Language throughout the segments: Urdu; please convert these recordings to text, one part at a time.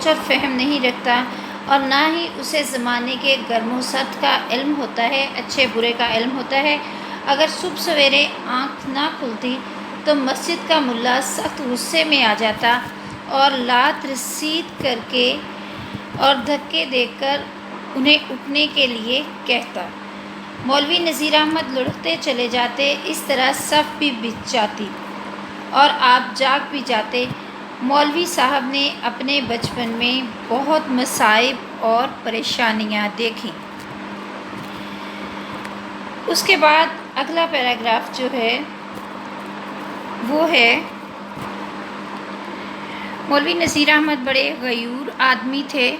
سوچ اور فہم نہیں رکھتا اور نہ ہی اسے زمانے کے گرم و سرد کا علم ہوتا ہے، اچھے برے کا علم ہوتا ہے۔ اگر صبح سویرے آنکھ نہ کھلتی تو مسجد کا ملا سخت غصے میں آ جاتا اور لات رسید کر کے اور دھکے دے کر انہیں اٹھنے کے لیے کہتا۔ مولوی نذیر احمد لڑھکتے چلے جاتے، اس طرح صف بھی بچھ جاتی اور آپ جاگ بھی جاتے۔ مولوی صاحب نے اپنے بچپن میں بہت مصائب اور پریشانیاں دیکھیں۔ اس کے بعد اگلا پیراگراف جو ہے وہ ہے مولوی نذیر احمد بڑے غیور آدمی تھے،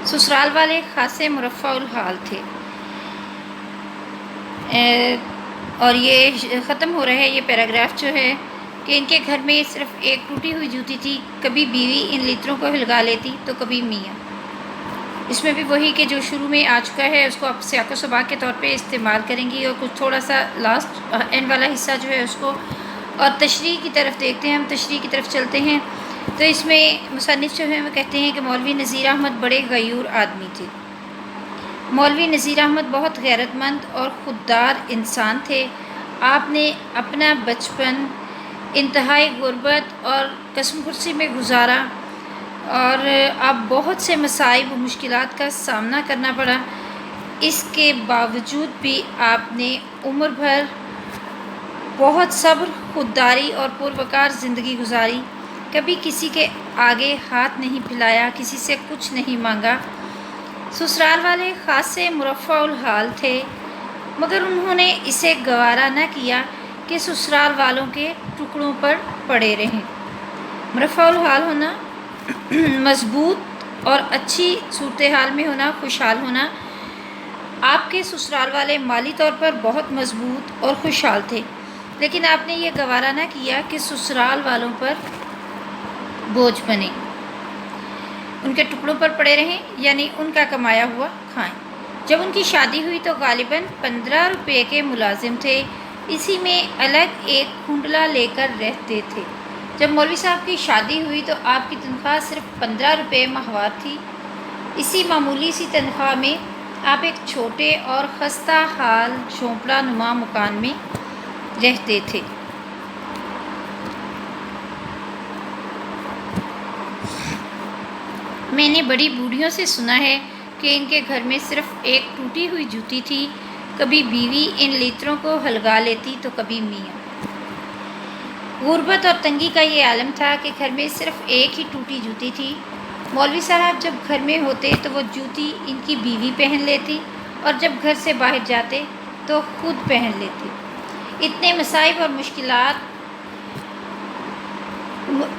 سسرال والے خاصے مرفہ الحال تھے۔ اور یہ ختم ہو رہا ہے یہ پیراگراف جو ہے کہ ان کے گھر میں صرف ایک ٹوٹی ہوئی جوتی تھی، کبھی بیوی ان لیتروں کو ہلگا لیتی تو کبھی میاں۔ اس میں بھی وہی کہ جو شروع میں آ چکا ہے اس کو آپ سیاق و سباق کے طور پہ استعمال کریں گی اور کچھ تھوڑا سا لاسٹ اینڈ والا حصہ جو ہے اس کو اور تشریح کی طرف دیکھتے ہیں۔ ہم تشریح کی طرف چلتے ہیں تو اس میں مصنف جو ہے وہ کہتے ہیں کہ مولوی نذیر احمد بڑے غیور آدمی تھے۔ مولوی نذیر احمد بہت غیرت مند اور خوددار انسان تھے۔ آپ نے اپنا بچپن انتہائی غربت اور قسم پرسی میں گزارا اور اب بہت سے مصائب و مشکلات کا سامنا کرنا پڑا۔ اس کے باوجود بھی آپ نے عمر بھر بہت صبر، خودداری اور پروقار زندگی گزاری۔ کبھی کسی کے آگے ہاتھ نہیں پھیلایا، کسی سے کچھ نہیں مانگا۔ سسرال والے خاصے مرفہ الحال تھے، مگر انہوں نے اسے گوارا نہ کیا کہ سسرال والوں کے ٹکڑوں پر پڑے رہیں۔ مرفہ الحال ہونا، مضبوط اور اچھی صورتحال میں ہونا، خوشحال ہونا۔ آپ کے سسرال والے مالی طور پر بہت مضبوط اور خوشحال تھے، لیکن آپ نے یہ گوارا نہ کیا کہ سسرال والوں پر بوجھ بنے، ان کے ٹکڑوں پر پڑے رہیں، یعنی ان کا کمایا ہوا کھائیں۔ جب ان کی شادی ہوئی تو غالباً 15 روپے کے ملازم تھے، اسی میں الگ ایک کنڈلا لے کر رہتے تھے۔ جب مولوی صاحب کی شادی ہوئی تو آپ کی تنخواہ صرف 15 روپے ماہوار تھی۔ اسی معمولی سی تنخواہ میں آپ ایک چھوٹے اور خستہ حال جھونپڑا نما مکان میں رہتے تھے۔ میں نے بڑی بوڑھیوں سے سنا ہے کہ ان کے گھر میں صرف ایک ٹوٹی ہوئی جوتی تھی، کبھی بیوی ان لیتروں کو ہلگا لیتی تو کبھی میاں۔ غربت اور تنگی کا یہ عالم تھا کہ گھر میں صرف ایک ہی ٹوٹی جوتی تھی۔ مولوی صاحب جب گھر میں ہوتے تو وہ جوتی ان کی بیوی پہن لیتی اور جب گھر سے باہر جاتے تو خود پہن لیتی۔ اتنے مصائب اور مشکلات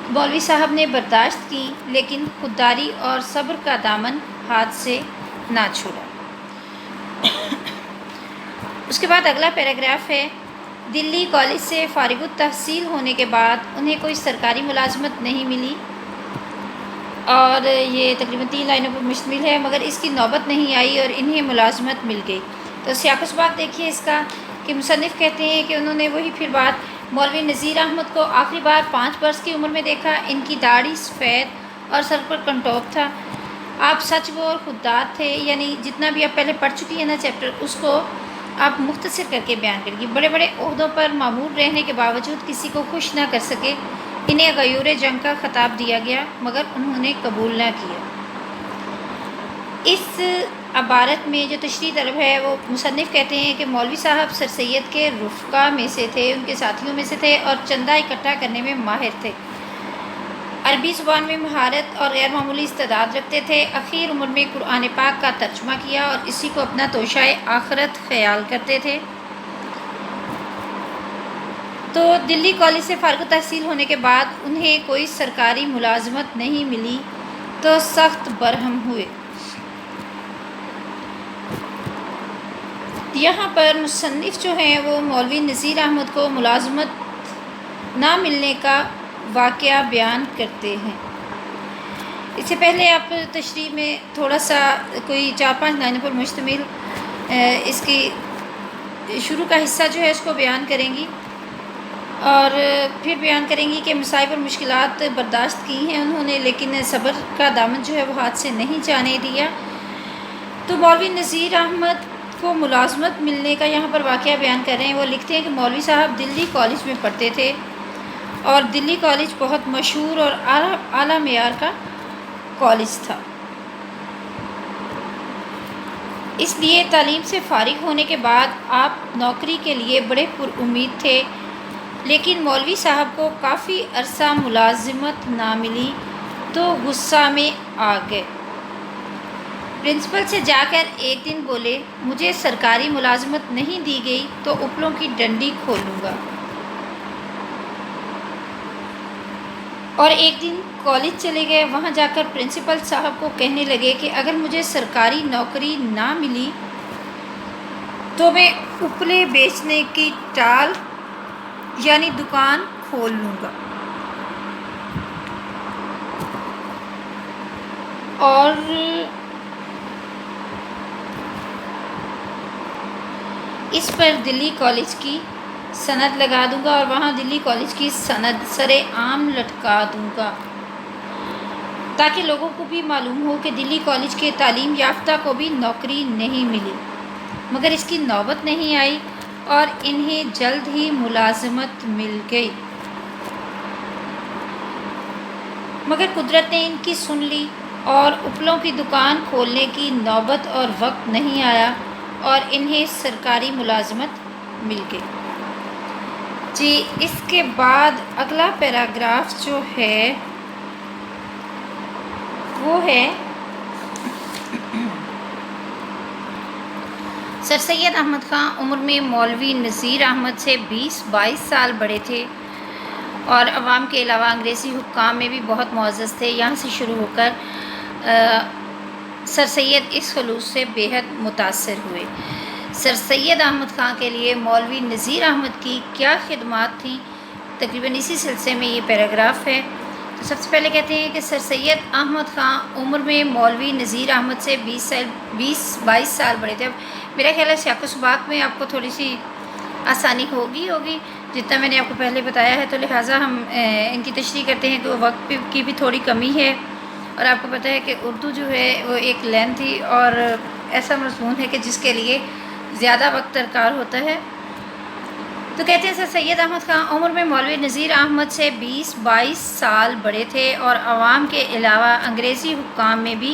مولوی صاحب نے برداشت کی، لیکن خودداری اور صبر کا دامن ہاتھ سے نہ چھوڑا۔ اس کے بعد اگلا پیراگراف ہے، دلی کالج سے فارغ التحصیل ہونے کے بعد انہیں کوئی سرکاری ملازمت نہیں ملی اور یہ تقریباً 3 لائنوں پر مشتمل ہے، مگر اس کی نوبت نہیں آئی اور انہیں ملازمت مل گئی۔ تو سیاق و سباق دیکھیے اس کا کہ مصنف کہتے ہیں کہ انہوں نے وہی پھر بات مولوی نذیر احمد کو آخری بار 5 برس کی عمر میں دیکھا۔ ان کی داڑھی سفید اور سر پر کنٹوپ تھا۔ آپ سچ گو اور خوددار تھے، یعنی جتنا بھی آپ پہلے پڑھ چکی ہیں نا چیپٹر، اس کو آپ مختصر کر کے بیان کریں گی۔ بڑے بڑے عہدوں پر مامور رہنے کے باوجود کسی کو خوش نہ کر سکے۔ انہیں غیور جنگ کا خطاب دیا گیا، مگر انہوں نے قبول نہ کیا۔ اس عبارت میں جو تشریح طلب ہے وہ مصنف کہتے ہیں کہ مولوی صاحب سر سید کے رفقا میں سے تھے، ان کے ساتھیوں میں سے تھے اور چندہ اکٹھا کرنے میں ماہر تھے۔ عربی زبان میں مہارت اور غیر معمولی استعداد رکھتے تھے۔ اخیر عمر میں قرآن پاک کا ترجمہ کیا اور اسی کو اپنا توشہ آخرت خیال کرتے تھے۔ تو دلی کالج سے فارغ التحصیل ہونے کے بعد انہیں کوئی سرکاری ملازمت نہیں ملی تو سخت برہم ہوئے۔ یہاں پر مصنف جو ہیں وہ مولوی نذیر احمد کو ملازمت نہ ملنے کا واقعہ بیان کرتے ہیں۔ اس سے پہلے آپ تشریح میں تھوڑا سا کوئی 4-5 لائنوں پر مشتمل اس کی شروع کا حصہ جو ہے اس کو بیان کریں گی اور پھر بیان کریں گی کہ مصائب اور مشکلات برداشت کی ہیں انہوں نے، لیکن صبر کا دامن جو ہے وہ ہاتھ سے نہیں جانے دیا۔ تو مولوی نذیر احمد کو ملازمت ملنے کا یہاں پر واقعہ بیان کر رہے ہیں۔ وہ لکھتے ہیں کہ مولوی صاحب دلی کالج میں پڑھتے تھے، اور دلی کالج بہت مشہور اور اعلیٰ معیار کا کالج تھا، اس لیے تعلیم سے فارغ ہونے کے بعد آپ نوکری کے لیے بڑے پر امید تھے، لیکن مولوی صاحب کو کافی عرصہ ملازمت نہ ملی تو غصہ میں آ گئے۔ پرنسپل سے جا کر ایک دن بولے، مجھے سرکاری ملازمت نہیں دی گئی تو اپلوں کی ڈنڈی کھولوں گا۔ اور ایک دن کالج چلے گئے، وہاں جا کر پرنسپل صاحب کو کہنے لگے کہ اگر مجھے سرکاری نوکری نہ ملی تو میں اپلے بیچنے کی ٹال یعنی دکان کھول لوں گا۔ اور اس پر دلی کالج کی سند لگا دوں گا، اور وہاں دلی کالج کی سند سر عام لٹکا دوں گا، تاکہ لوگوں کو بھی معلوم ہو کہ دلی کالج کے تعلیم یافتہ کو بھی نوکری نہیں ملی۔ مگر اس کی نوبت نہیں آئی اور انہیں جلد ہی ملازمت مل گئی، مگر قدرت نے ان کی سن لی اور اپلوں کی دکان کھولنے کی نوبت اور وقت نہیں آیا اور انہیں سرکاری ملازمت مل گئی۔ جی، اس کے بعد اگلا پیراگراف جو ہے وہ ہے سر سید احمد خان عمر میں مولوی نذیر احمد سے 20-22 سال بڑے تھے اور عوام کے علاوہ انگریزی حکام میں بھی بہت معزز تھے۔ یہاں سے شروع ہو کر سر سید اس خلوص سے بے حد متاثر ہوئے۔ سر سید احمد خان کے لیے مولوی نذیر احمد کی کیا خدمات تھیں، تقریباً اسی سلسلے میں یہ پیراگراف ہے۔ تو سب سے پہلے کہتے ہیں کہ سر سید احمد خان عمر میں مولوی نذیر احمد سے 20-22 سال بڑے تھے۔ اب میرا خیال ہے سیاق و سباق میں آپ کو تھوڑی سی آسانی ہوگی جتنا میں نے آپ کو پہلے بتایا ہے، تو لہٰذا ہم ان کی تشریح کرتے ہیں کہ وقت کی بھی تھوڑی کمی ہے، اور آپ کو پتہ ہے کہ اردو جو ہے وہ ایک لینتھی اور ایسا مضمون ہے کہ جس کے لیے زیادہ وقت درکار ہوتا ہے۔ تو کہتے ہیں سر سید احمد خان عمر میں مولوی نذیر احمد سے 20-22 سال بڑے تھے اور عوام کے علاوہ انگریزی حکام میں بھی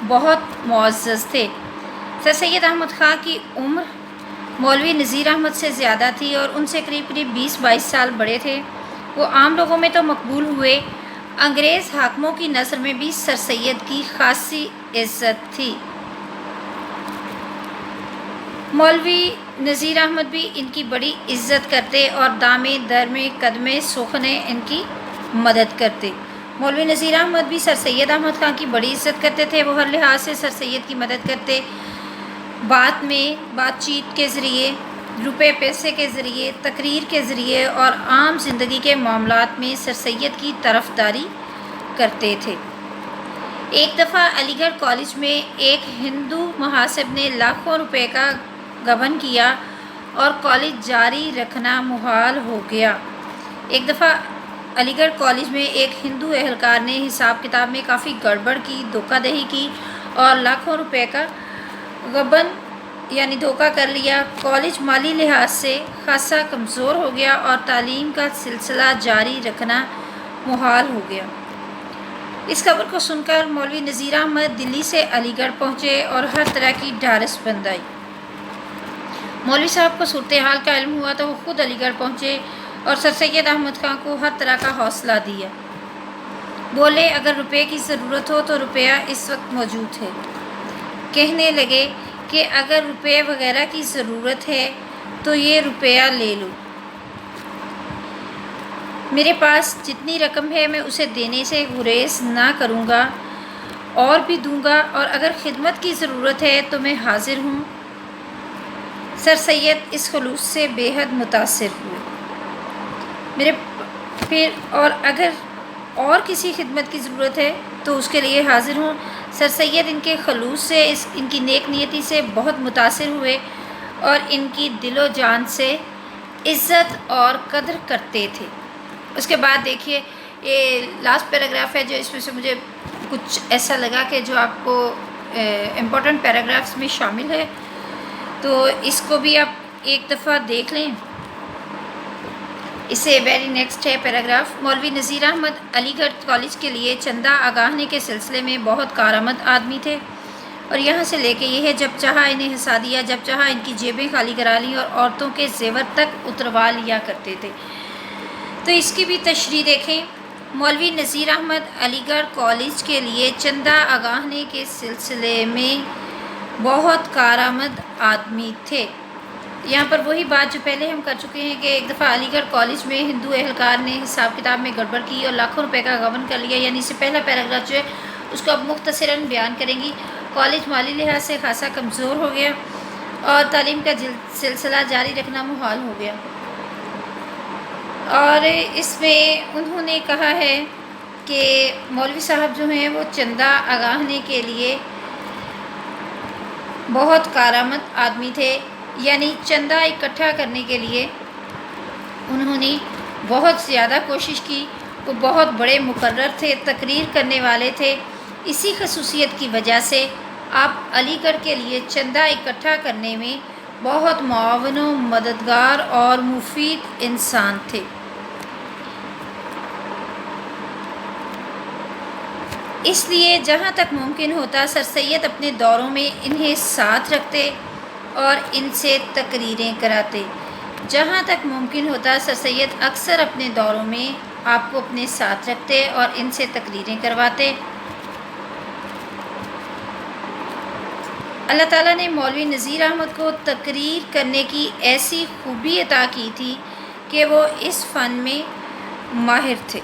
بہت معزز تھے۔ سر سید احمد خان کی عمر مولوی نذیر احمد سے زیادہ تھی اور ان سے قریب 20-22 سال بڑے تھے۔ وہ عام لوگوں میں تو مقبول ہوئے، انگریز حاکموں کی نظر میں بھی سر سید کی خاصی عزت تھی۔ مولوی نذیر احمد بھی ان کی بڑی عزت کرتے اور دامے درمے قدمے سخنے ان کی مدد کرتے۔ مولوی نذیر احمد بھی سر سید احمد خان کی بڑی عزت کرتے تھے، وہ ہر لحاظ سے سر سید کی مدد کرتے، بات چیت کے ذریعے، روپے پیسے کے ذریعے، تقریر کے ذریعے اور عام زندگی کے معاملات میں سر سید کی طرفداری کرتے تھے۔ ایک دفعہ علی گڑھ کالج میں ایک ہندو محاسب نے لاکھوں روپے کا غبن کیا اور کالج جاری رکھنا محال ہو گیا۔ ایک دفعہ علی گڑھ کالج میں ایک ہندو اہلکار نے حساب کتاب میں کافی گڑبڑ کی، دھوکہ دہی کی اور لاکھوں روپے کا غبن یعنی دھوکہ کر لیا۔ کالج مالی لحاظ سے خاصا کمزور ہو گیا اور تعلیم کا سلسلہ جاری رکھنا محال ہو گیا۔ اس خبر کو سن کر مولوی نذیر احمد دلی سے علی گڑھ پہنچے اور ہر طرح کی ڈھارس بند آئی۔ مولوی صاحب کو صورتحال کا علم ہوا تو وہ خود علی گڑھ پہنچے اور سر سید احمد خان کو ہر طرح کا حوصلہ دیا۔ بولے اگر روپے کی ضرورت ہو تو روپیہ اس وقت موجود ہے۔ کہنے لگے کہ اگر روپے وغیرہ کی ضرورت ہے تو یہ روپیہ لے لو، میرے پاس جتنی رقم ہے میں اسے دینے سے گریز نہ کروں گا، اور بھی دوں گا، اور اگر خدمت کی ضرورت ہے تو میں حاضر ہوں۔ سر سید اس خلوص سے بے حد متاثر ہوئے۔ اور اگر اور کسی خدمت کی ضرورت ہے تو اس کے لیے حاضر ہوں۔ سر سید ان کے خلوص سے، ان کی نیک نیتی سے بہت متاثر ہوئے اور ان کی دل و جان سے عزت اور قدر کرتے تھے۔ اس کے بعد دیکھیے یہ لاسٹ پیراگراف ہے جو اس میں سے مجھے کچھ ایسا لگا کہ جو آپ کو امپورٹنٹ پیراگرافس میں شامل ہے، تو اس کو بھی آپ ایک دفعہ دیکھ لیں۔ اس سے ویری نیکسٹ ہے پیراگراف، مولوی نذیر احمد علی گڑھ کالج کے لیے چندہ آگاہنے کے سلسلے میں بہت کارآمد آدمی تھے، اور یہاں سے لے کے یہ ہے جب چاہا انہیں ہنسا دیا، جب چاہا ان کی جیبیں خالی کرا لیں اور عورتوں کے زیور تک اتروا لیا کرتے تھے۔ تو اس کی بھی تشریح دیکھیں، مولوی نذیر احمد علی گڑھ کالج کے لیے چندہ آگاہنے کے سلسلے میں بہت کارآمد آدمی تھے۔ یہاں پر وہی بات جو پہلے ہم کر چکے ہیں کہ ایک دفعہ علی گڑھ کالج میں ہندو اہلکار نے حساب کتاب میں گڑبڑ کی اور لاکھوں روپے کا غبن کر لیا، یعنی اس سے پہلا پیراگراف جو ہے اس کو اب مختصراً بیان کریں گی۔ کالج مالی لحاظ سے خاصا کمزور ہو گیا اور تعلیم کا سلسلہ جاری رکھنا محال ہو گیا، اور اس میں انہوں نے کہا ہے کہ مولوی صاحب جو ہیں وہ چندہ آگاہنے کے لیے بہت کارآمد آدمی تھے، یعنی چندہ اکٹھا کرنے کے لیے انہوں نے بہت زیادہ کوشش کی۔ وہ بہت بڑے مقرر تھے، تقریر کرنے والے تھے، اسی خصوصیت کی وجہ سے آپ علی گڑھ کے لیے چندہ اکٹھا کرنے میں بہت معاون و مددگار اور مفید انسان تھے۔ اس لیے جہاں تک ممکن ہوتا سر سید اپنے دوروں میں انہیں ساتھ رکھتے اور ان سے تقریریں کراتے۔ جہاں تک ممکن ہوتا سر سید اکثر اپنے دوروں میں آپ کو اپنے ساتھ رکھتے اور ان سے تقریریں کرواتے۔ اللہ تعالیٰ نے مولوی نذیر احمد کو تقریر کرنے کی ایسی خوبی عطا کی تھی کہ وہ اس فن میں ماہر تھے،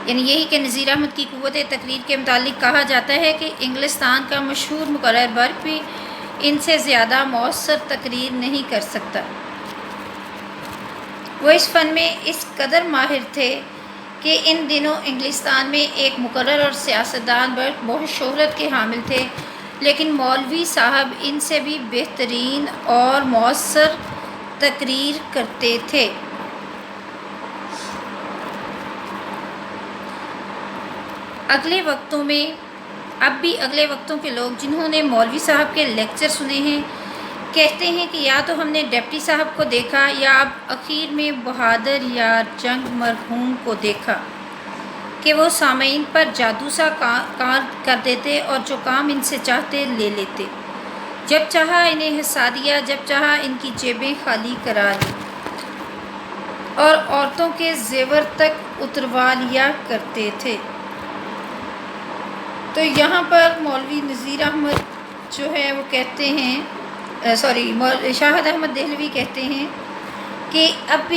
یعنی یہی کہ نذیر احمد کی قوت تقریر کے متعلق کہا جاتا ہے کہ انگلستان کا مشہور مقرر برق بھی ان سے زیادہ مؤثر تقریر نہیں کر سکتا۔ وہ اس فن میں اس قدر ماہر تھے کہ ان دنوں انگلستان میں ایک مقرر اور سیاستدان برق بہت شہرت کے حامل تھے، لیکن مولوی صاحب ان سے بھی بہترین اور مؤثر تقریر کرتے تھے۔ اگلے وقتوں کے لوگ جنہوں نے مولوی صاحب کے لیکچر سنے ہیں کہتے ہیں کہ یا تو ہم نے ڈپٹی صاحب کو دیکھا یا اب اخیر میں بہادر یار جنگ مرحوم کو دیکھا کہ وہ سامعین پر جادو سا کار کر دیتے اور جو کام ان سے چاہتے لے لیتے، جب چاہا انہیں ہنسا دیا، جب چاہا ان کی جیبیں خالی کرا لی اور عورتوں کے زیور تک اتروا لیا کرتے تھے۔ تو یہاں پر مولوی نذیر احمد جو ہے وہ کہتے ہیں شاہد احمد دہلوی کہتے ہیں کہ اب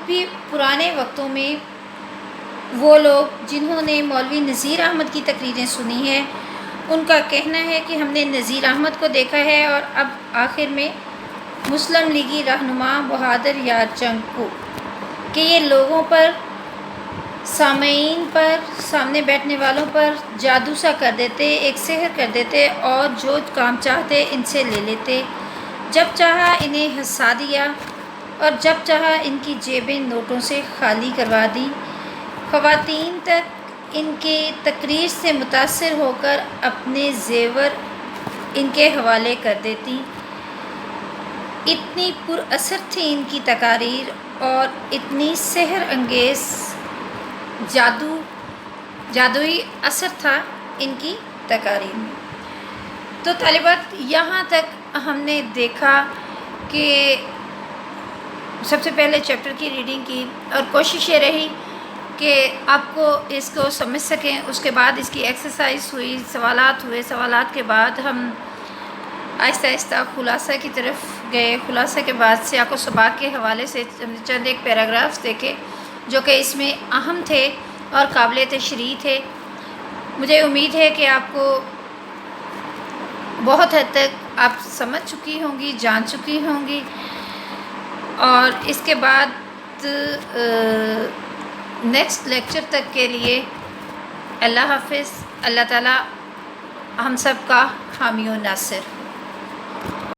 بھی پرانے وقتوں میں وہ لوگ جنہوں نے مولوی نذیر احمد کی تقریریں سنی ہیں ان کا کہنا ہے کہ ہم نے نذیر احمد کو دیکھا ہے اور اب آخر میں مسلم لیگی رہنما بہادر یار جنگ کو، کہ یہ لوگوں پر، سامعین پر، سامنے بیٹھنے والوں پر جادو سا کر دیتے، ایک سحر کر دیتے اور جو کام چاہتے ان سے لے لیتے، جب چاہا انہیں ہنسا دیا اور جب چاہا ان کی جیبیں نوٹوں سے خالی کروا دی۔ خواتین تک ان کے تقریر سے متاثر ہو کر اپنے زیور ان کے حوالے کر دیتی۔ اتنی پر اثر تھی ان کی تقاریر اور اتنی سحر انگیز جادوئی اثر تھا ان کی تقاریر میں۔ تو طالبات یہاں تک ہم نے دیکھا کہ سب سے پہلے چیپٹر کی ریڈنگ کی اور کوشش یہ رہی کہ آپ کو اس کو سمجھ سکیں، اس کے بعد اس کی ایکسرسائز ہوئی، سوالات ہوئے، سوالات کے بعد ہم آہستہ آہستہ خلاصہ کی طرف گئے۔ خلاصہ کے بعد سیاق و سباق کے حوالے سے چند ایک پیراگرافس دیکھے جو کہ اس میں اہم تھے اور قابل تشریح تھے۔ مجھے امید ہے کہ آپ کو بہت حد تک آپ سمجھ چکی ہوں گی، جان چکی ہوں گی، اور اس کے بعد نیکسٹ لیکچر تک کے لیے اللہ حافظ۔ اللہ تعالیٰ ہم سب کا حامی و ناصر۔